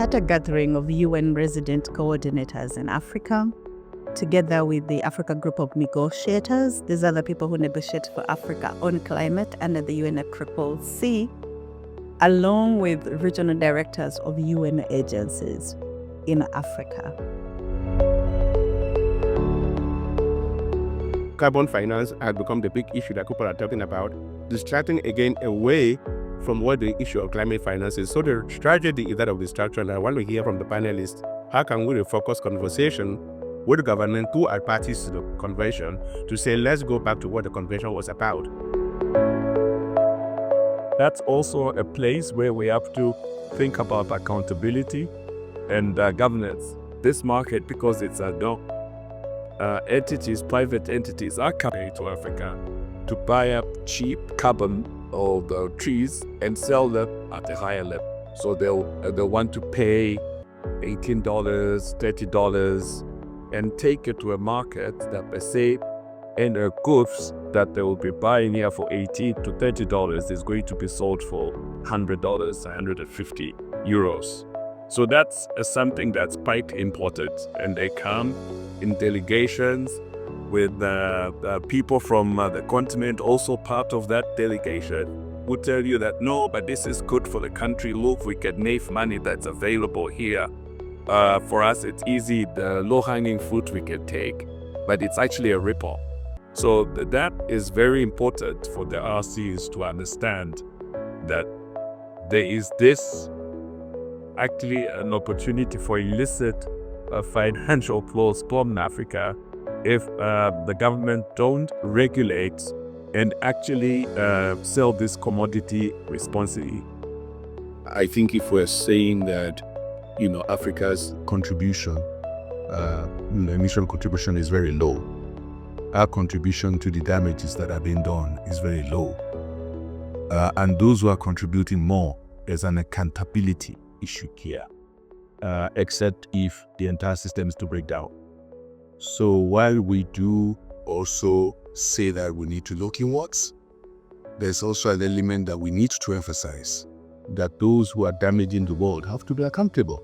had a gathering of UN resident coordinators in Africa, together with the Africa Group of Negotiators. These are the people who negotiate for Africa on climate under the UNFCCC, along with regional directors of UN agencies in Africa. Carbon finance has become the big issue that people are talking about, distracting again away from what the issue of climate finance is. So the tragedy is that of distraction. And I want to hear from the panelists, how can we refocus conversation with the government who are parties to the convention to say, let's go back to what the convention was about? That's also a place where we have to think about accountability and governance. This market, because it's a entities, private entities are coming to Africa to buy up cheap carbon of the trees and sell them at a higher level. So they'll want to pay $18, $30 and take it to a market that they say, and the goods that they will be buying here for $18 to $30 is going to be sold for $100, 150 euros. So that's something that's quite important. And they come in delegations with people from the continent, also part of that delegation, would tell you that, no, but this is good for the country. Look, we can make money that's available here. For us, it's easy, the low-hanging fruit we can take, but it's actually a ripple. So that is very important for the RCs to understand that there is this actually an opportunity for illicit financial flows from Africa if the government don't regulate and actually sell this commodity responsibly. I think if we're saying that, Africa's contribution, emission contribution is very low, our contribution to the damages that are being done is very low. And those who are contributing more, there's an accountability issue here, except if the entire system is to break down. So while we do also say that we need to look inwards, there's also an element that we need to emphasize, that those who are damaging the world have to be accountable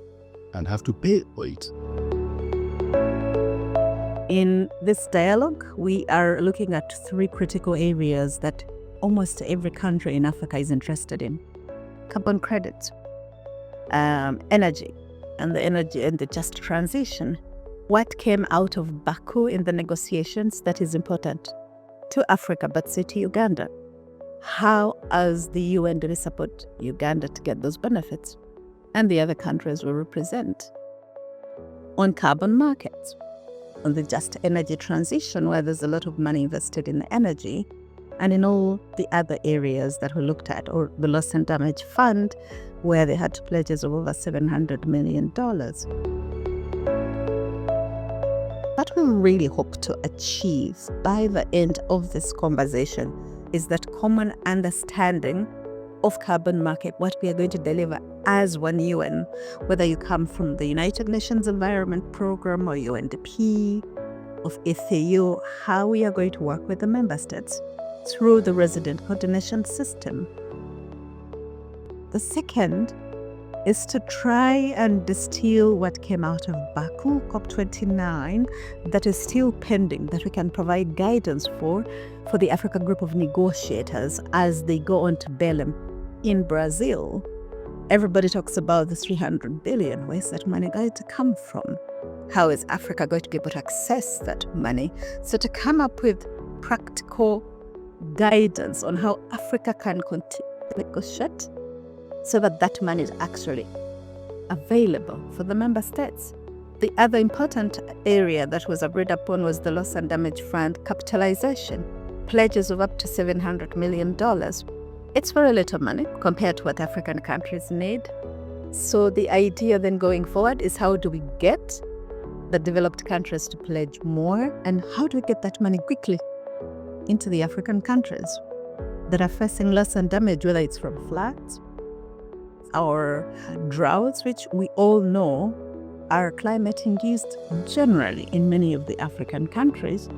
and have to pay for it. In this dialogue, we are looking at three critical areas that almost every country in Africa is interested in: carbon credits, energy, and the just transition. What came out of Baku in the negotiations that is important to Africa, but say to Uganda? How, as the UN, do we support Uganda to get those benefits and the other countries we represent? On carbon markets, on the just energy transition, where there's a lot of money invested in energy, and in all the other areas that we looked at, or the loss and damage fund, where they had pledges of over $700 million. What we really hope to achieve by the end of this conversation is that common understanding of carbon market, what we are going to deliver as one UN, whether you come from the United Nations Environment Programme or UNDP, of FAO, how we are going to work with the member states through the resident coordination system. The second is to try and distill what came out of Baku COP29 that is still pending, that we can provide guidance for the Africa Group of Negotiators as they go on to Belém in Brazil. Everybody talks about the 300 billion. Where's that money going to come from? How is Africa going to be able to access that money? So to come up with practical guidance on how Africa can continue to negotiate so that that money is actually available for the member states. The other important area that was agreed upon was the loss and damage fund capitalization, pledges of up to $700 million. It's very little money compared to what African countries need. So the idea then going forward is, how do we get the developed countries to pledge more, and how do we get that money quickly into the African countries that are facing loss and damage, whether it's from floods or droughts, which we all know are climate-induced generally in many of the African countries.